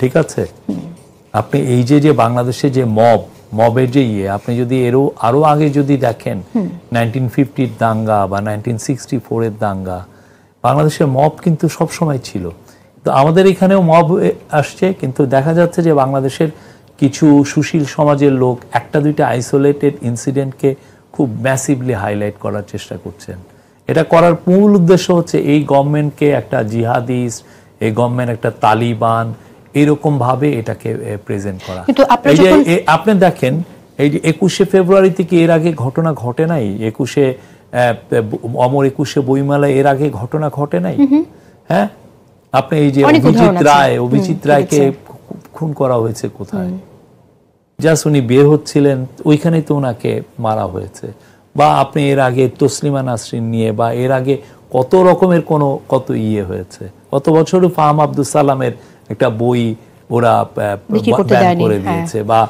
ঠিক আছে? আপনি এই যে বাংলাদেশে যে মবের যে আপনি যদি আরো আগে যদি দেখেন 1950-র দাঙ্গা বা 1964-এর দাঙ্গা, বাংলাদেশের মব কিন্তু সব সময় ছিল। তো আমাদের এখানেও মব আসছে, কিন্তু দেখা যাচ্ছে যে বাংলাদেশের কিছু সুশীল সমাজের লোক একটা দুইটা আইসোলেটেড ইনসিডেন্টকে খুব ম্যাসিভলি হাইলাইট করার চেষ্টা করছেন। এটা করার মূল উদ্দেশ্য হচ্ছে এই গভর্নমেন্টকে একটা জিহাদিস্ট, এই গভর্নমেন্ট একটা তালিবান, এরকম ভাবে এটাকে প্রেজেন্ট করা। আপনি দেখেন এই যে 21শে ফেব্রুয়ারি থেকে এর আগে ঘটনা ঘটে নাই, 21শে বইমেলায় এর আগে ঘটনা ঘটে নাই। হ্যাঁ, আপনি এই যে অভিজিৎ রায়কে খুন করা হয়েছে কোথায়? জাস্ট উনি বের হচ্ছিলেন, ওইখানেই তো ওনাকে মারা হয়েছে। বা আপনি এর আগে তসলিমা নাসরিন নিয়ে, বা এর আগে কত রকমের কত হয়েছে। গত বছরও ফাহাম আব্দুল সালামের একটা বই ওরা ব্যান করে দিয়েছে, বা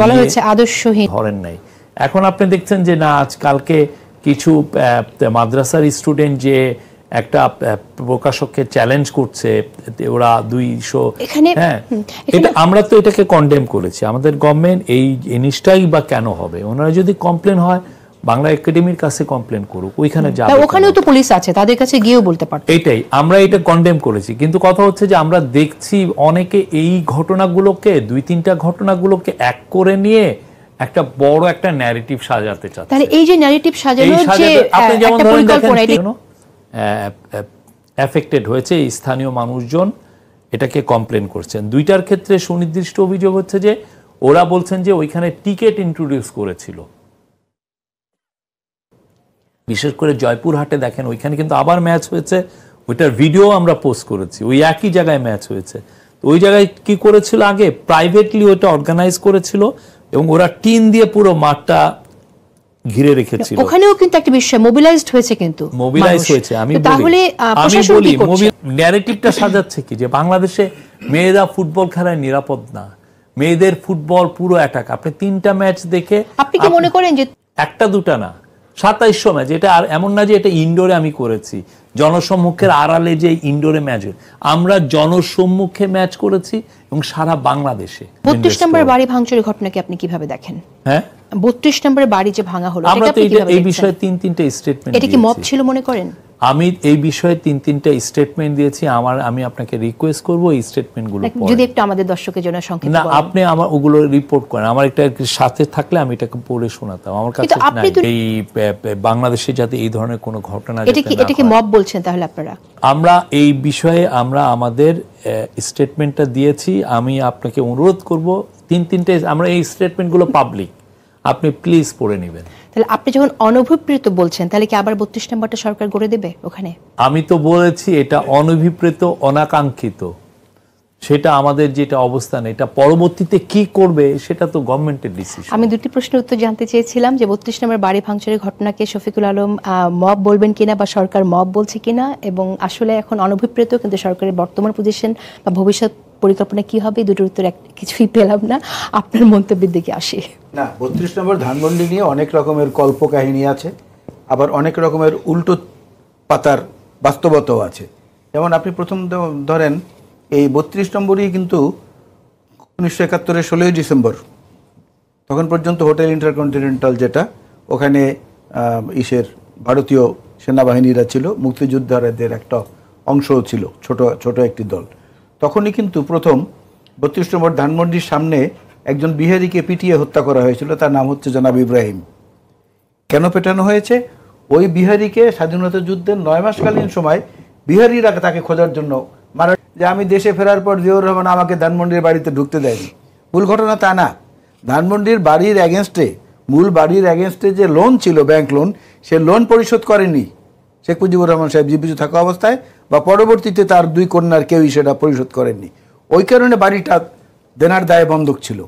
বলা হয়েছে আদর্শহীন, ধরেন নাই। এখন আপনি দেখছেন যে না, আজকালকে কিছু মাদ্রাসার স্টুডেন্ট যে একটা প্রকাশককে চ্যালেঞ্জ করছে, ওরা 200, হ্যাঁ, এটা আমরা তো এটাকে কন্ডেম করেছি। আমাদের গভর্নমেন্ট এই জিনিসটাই বা কেন হবে? ওনারা যদি কমপ্লেন হয় বাংলা একাডেমির কাছে কমপ্লেন করুক, ওইখানে যাবে, ওখানেও তো পুলিশ আছে, তাদের কাছে গিয়েও বলতে পারত। এটাই আমরা এটা কন্ডেম করেছি, কিন্তু কথা হচ্ছে যে আমরা দেখছি অনেকে এই ঘটনাগুলোকে, 2-3টা ঘটনাগুলোকে এক করে নিয়ে একটা বড় একটা ন্যারেটিভ সাজাতে চাচ্ছে। তাহলে এই যে ন্যারেটিভ সাজানোর যে আপনি যেমন ধরেন দেখেন এফেক্টেড হয়েছে স্থানীয় মানুষজন, এটাকে কমপ্লেন করছেন। 2টার ক্ষেত্রে সুনির্দিষ্ট অভিযোগ হচ্ছে যে ওরা বলছেন যে ওইখানে টিকেট ইন্ট্রোডিউস করেছিল। বিশেষ করে জয়পুরহাটে দেখেন, ওইখানে কিন্তু আবার ম্যাচ হয়েছে, ওইটার ভিডিও আমরা পোস্ট করেছি। ওই একই জায়গায় ম্যাচ হয়েছে। তো ওই জায়গায় কি করেছিল, আগে প্রাইভেটলি ওইটা অর্গানাইজ করেছিল এবং ওরা টিন দিয়ে পুরো মাঠটা ঘিরে রেখেছিল। ওখানেও কিন্তু একটা বিষয় মোবিলাইজড হয়েছে, কিন্তু মোবিলাইজ হয়েছে। আমি বলি ন্যারেটিভটা সাজাচ্ছে কি, যে বাংলাদেশে মেয়েরা ফুটবল খেলায় নিরাপদ না, মেয়েদের ফুটবল পুরো অ্যাটাক। আপনি 3টা ম্যাচ দেখে আপনি কি মনে করেন যে একটা দুটা না, 2700 ম্যাচ, এটা আর এমন না যে এটা ইনডোরে আমি করেছি, জনসম্মুখের আড়ালে যে ইনডোরে ম্যাচ, আমরা জনসম্মুখে ম্যাচ করেছি এবং সারা বাংলাদেশে। 32 নম্বর বাড়ি ভাঙচুরের ঘটনাকে আপনি কিভাবে দেখেন? হ্যাঁ, 32 নম্বর বাড়ি যে ভাঙা হলো, আমরা তো এই বিষয়ে 3-3টা স্টেটমেন্ট, এটা কি মব ছিল মনে করেন? আমি এই বিষয়ে 3-3টা স্টেটমেন্ট দিয়েছি। আমি আপনাকে রিকোয়েস্ট করব এই স্টেটমেন্টগুলো যদি একটু আমাদের দর্শকের জন্য সংক্ষেপে বলেন। না, আপনি আমার ওগুলো রিপোর্ট করেন, আমার একটা সাথে থাকলে আমি এটাকে পড়ে শোনাতাম। আমার কাছে এই বাংলাদেশে যাতে এই ধরনের কোনো ঘটনা, এটা কি মব বলছেন তাহলে আপনারা? আমরা এই বিষয়ে আমরা আমাদের স্টেটমেন্টটা দিয়েছি। আমি আপনাকে অনুরোধ করব 3-3টে, আমরা এই স্টেটমেন্টগুলো পাবলিক, আপনি প্লিজ পড়ে নেবেন। তাহলে আপনি যখন অনভিপ্রেত বলছেন, তাহলে কি আবার 32 নম্বরটা সরকার গড়ে দেবে ওখানে? আমি তো বলেছি এটা অনভিপ্রেত, অনাকাঙ্ক্ষিত, সেটা আমাদের যেটা অবস্থান, এটা পরবর্তীতে কি করবে সেটা তো গভর্নমেন্টের ডিসিশন। আমি 2টি প্রশ্নের উত্তর জানতে চেয়েছিলাম যে 32 নম্বর বাড়ি ভাঙচুরের ঘটনাকে শফিকুল আলম মব বলবেন কিনা, বা সরকার মব বলছে কিনা, এবং আসলে এখন অনভিপ্রেত কিন্তু সরকারের বর্তমান পজিশন বা ভবিষ্যৎ পরিকল্পনা কি হবে, দুটোর উত্তর কিছুই পেলাম না। আপনার মন্তব্যের দিকে আসি। না, 32 নম্বর ধানমন্ডি নিয়ে অনেক রকমের কল্পকাহিনী আছে, আবার অনেক রকমের উল্টো পাতার বাস্তবতাও আছে। যেমন আপনি প্রথম ধরেন এই 32 নম্বরই কিন্তু 1971-এর 16ই ডিসেম্বর, তখন পর্যন্ত হোটেল ইন্টারকন্টিনেন্টাল, যেটা ওখানে ভারতীয় সেনাবাহিনীরা ছিল, মুক্তিযোদ্ধাদের একটা অংশও ছিল, ছোট একটি দল। তখনই কিন্তু প্রথম 32 নম্বর ধানমন্ডির সামনে একজন বিহারিকে পিটিয়ে হত্যা করা হয়েছিল, তার নাম হচ্ছে জনাব ইব্রাহিম। কেন পেটানো হয়েছে? ওই বিহারিকে স্বাধীনতা যুদ্ধের 9 মাসকালীন সময় বিহারিরা তাকে খোঁজার জন্য মারা, যে আমি দেশে ফেরার পর জিয়াউর রহমান আমাকে ধানমন্ডির বাড়িতে ঢুকতে দেয়নি। মূল ঘটনা তা না, ধানমন্ডির বাড়ির এগেনস্টে, মূল বাড়ির এগেনস্টে যে লোন ছিল, ব্যাংক লোন, সে লোন পরিশোধ করেনি শেখ মুজিবুর রহমান সাহেব জীবিত থাকা অবস্থায়, বা পরবর্তীতে তার 2 কন্যার কেউই সেটা পরিশোধ করেননি। ওই কারণে বাড়িটা দেনার দায়ে বন্ধক ছিল।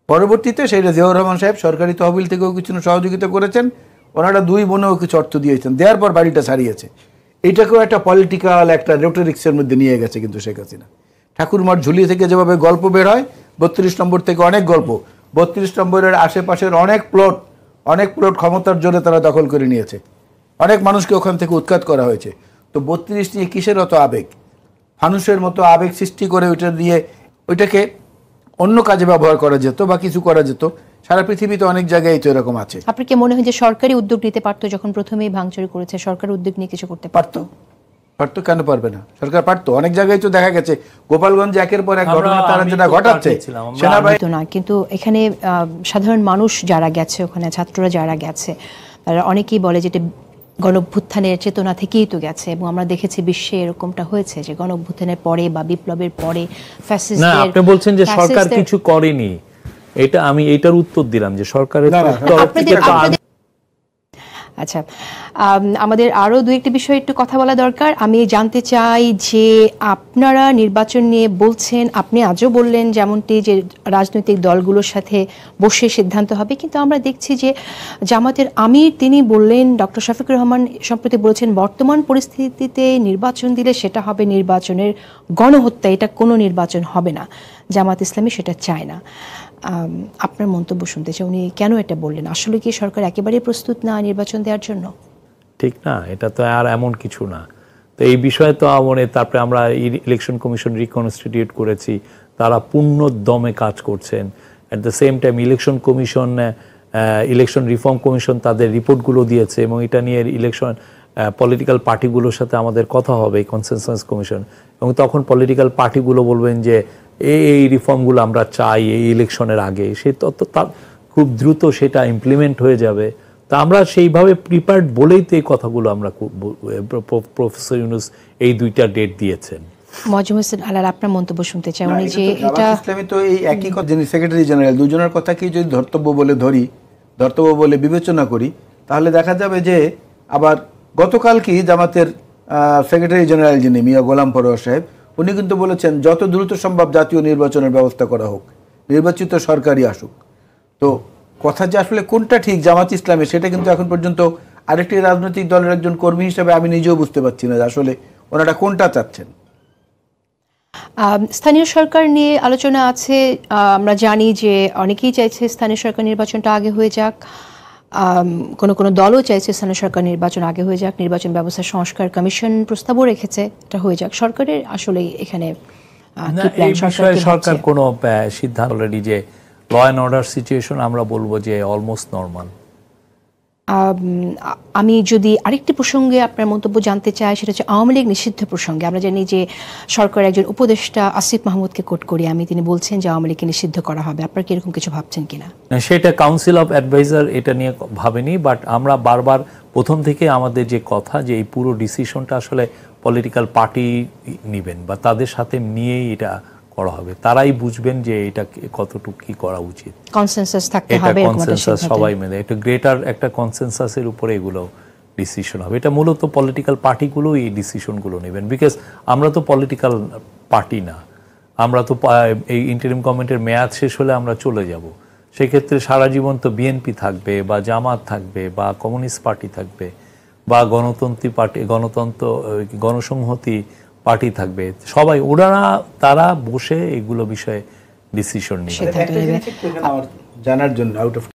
পরবর্তীতে সেটা জিয়াউর রহমান সাহেব সরকারি তহবিল থেকেও কিছু সহযোগিতা করেছেন, ওনারা 2 বোনেও কিছু অর্থ দিয়েছেন, দেওয়ার পর বাড়িটা ছাড়িয়েছে। এটাকেও একটা পলিটিক্যাল একটা রেটোরিক্সের মধ্যে নিয়ে গেছে কিন্তু শেখ হাসিনা। ঠাকুরমার ঝুলি থেকে যেভাবে গল্প বের হয়, 32 নম্বর থেকে অনেক গল্প, 32 নম্বরের আশেপাশের অনেক প্লট ক্ষমতার জোরে তারা দখল করে নিয়েছে, অনেক মানুষকে ওখান থেকে উৎখাত করা হয়েছে। তো 32 নিয়ে কিসের অত আবেগ? ফানুসের মতো আবেগ সৃষ্টি করে ওইটা দিয়ে ওইটাকে অন্য কাজে ব্যবহার করা যেত বা কিছু করা যেত। সারা পৃথিবীতে অনেক জায়গায় তো এরকম আছে। আপনার কি মনে হয় যে সরকারি উদ্যোগ নিতে পারতো? যখন প্রথমেই ভাঙচুর করেছে সরকার উদ্যোগ নিয়ে কিছু করতে পারতো? পারতো, কেন পারবে না? সরকার পারতো। অনেক জায়গায় তো দেখা গেছে গোপালগঞ্জে একের পর এক ঘটনা তারা যেটা ঘটাচ্ছে সেনাবাহিনী না, কিন্তু এখানে সাধারণ মানুষ যারা গেছে, ওখানে ছাত্ররা যারা গেছে, তারা অনেকেই বলে যেটা গণঅভ্যুত্থানের চেতনা থেকেই তো গেছে, এবং আমরা দেখেছি বিশ্বে এরকমটা হয়েছে যে গণঅভ্যুত্থানের পরে বা বিপ্লবের পরে না, আপনি বলছেন যে সরকার কিছু করেনি, এটা আমি এটার উত্তর দিলাম যে সরকারের তরফ থেকে তো। আচ্ছা, আমাদের আরো দুই একটি বিষয় একটু কথা বলা দরকার। আমি জানতে চাই যে আপনারা নির্বাচন নিয়ে বলছেন, আপনি আজও বললেন যেমনটি যে রাজনৈতিক দলগুলোর সাথে বসে সিদ্ধান্ত হবে, কিন্তু আমরা দেখছি যে জামাতের আমির তিনি বললেন, ডক্টর শফিকুর রহমান সম্প্রতি বলেছেন বর্তমান পরিস্থিতিতে নির্বাচন দিলে সেটা হবে নির্বাচনের গণহত্যা, এটা কোনো নির্বাচন হবে না। জামাত ইসলামী সেটা চায় না। আপনার মন্তব্য শুনতে চাই, উনি কেন এটা বললেন? আসলে কি সরকার একেবারেই প্রস্তুত না নির্বাচন দেওয়ার জন্য? ঠিক না, এটা তো আর এমন কিছু না। তো এই বিষয়ে তো তারপরে আমরা ইলেকশন কমিশন রিকনস্টিটিউট করেছি, তারা পূর্ণ দমে কাজ করছেন। At the same time election reform commission তাদের রিপোর্টগুলো দিয়েছে, এবং এটা নিয়ে ইলেকশন পলিটিক্যাল পার্টিগুলোর সাথে আমাদের কথা হবে, কনসেনসাস কমিশন, এবং তখন পলিটিক্যাল পার্টিগুলো বলবেন যে এই রিফর্মগুলো আমরা চাই এই ইলেকশনের আগে, সে তার খুব দ্রুত সেটা ইমপ্লিমেন্ট হয়ে যাবে। তা আমরা সেইভাবে প্রিপেয়ার্ড বলেই তো এই কথাগুলো আমরা, প্রফেসর ইউনূস এই দুইটা ডেট দিয়েছেন। মজুম হোসেন আলাল, আপনার মন্তব্য শুনতে চাই। উনি যে এটা ইসলামী তো এই একই কথা, যিনি সেক্রেটারি জেনারেল, দুজনের কথাকেই যদি ধর্তব্য বলে বিবেচনা করি, তাহলে দেখা যাবে যে আবার গতকাল কি জামাতের সেক্রেটারি জেনারেল যিনি মিয়া গোলাম পরোয়ার সাহেব, উনি কিন্তু বলেছেন যত দ্রুত সম্ভব জাতীয় নির্বাচনের ব্যবস্থা করা হোক, নির্বাচিত সরকারই আসুক। তো কথা যে আসলে কোনটা ঠিক জামাত ইসলামী, সেটা কিন্তু এখন পর্যন্ত আরেকটি রাজনৈতিক দলের একজন কর্মী হিসেবে আমি নিজেও বুঝতে পারছি না যে আসলে ওনারা কোনটা চাচ্ছেন। স্থানীয় সরকার নিয়ে আলোচনা আছে। আমরা জানি যে অনেকেই চাইছে স্থানীয় সরকার নির্বাচনটা আগে হয়ে যাক, কোনো দলও চাইছে স্থানীয় সরকার নির্বাচন আগে হয়ে যাক, নির্বাচন ব্যবস্থা সংস্কার কমিশন প্রস্তাবও রেখেছে এটা হয়ে যাক। সরকারের আসলে এখানে সরকার কোনো সিদ্ধান্ত অলরেডি যে ল অ্যান্ড অর্ডার সিচুয়েশন আমরা বলবো যে অলমোস্ট নর্মাল। আমি যদি আরেকটি প্রসঙ্গে আপনার মন্তব্য জানতে চাই, সেটা হচ্ছে আওয়ামী লীগ নিষিদ্ধ প্রসঙ্গে। আমরা জানি যে সরকার একজন উপদেষ্টা আসিফ মাহমুদকে কোট করি আমি, তিনি বলছেন যে আওয়ামী লীগকে নিষিদ্ধ করা হবে। আপনার কি এরকম কিছু ভাবছেন কিনা? সেটা কাউন্সিল অফ অ্যাডভাইজার এটা নিয়ে ভাবেনি, বাট আমরা বারবার প্রথম থেকে আমাদের যে কথা যে এই পুরো ডিসিশনটা আসলে পলিটিক্যাল পার্টি নেবেন বা তাদের সাথে নিয়েই এটা করা হবে, তারাই বুঝবেন যে এটা কতটুকু কি করা উচিত। কনসেনসাস থাকতে হবে, কনসেনসাস সবাই মিলে একটা গ্রেটার একটা কনসেনসাসের উপরে এগুলো ডিসিশন হবে। এটা মূলত পলিটিক্যাল পার্টিগুলো এই ডিসিশনগুলো নেবেন, বিকজ আমরা তো পলিটিক্যাল পার্টি না, আমরা তো এই ইন্টারিম গভর্নমেন্টের মেয়াদ শেষ হলে আমরা চলে যাব। সেক্ষেত্রে সারা জীবন তো বিএনপি থাকবে বা জামাত থাকবে বা কমিউনিস্ট পার্টি থাকবে বা গণতন্ত্রী পার্টি, গণসংহতি পার্টি থাকবে, সবাই তারা বসে এগুলো বিষয়ে ডিসিশন নিবে। জানার জন্য আউট অফ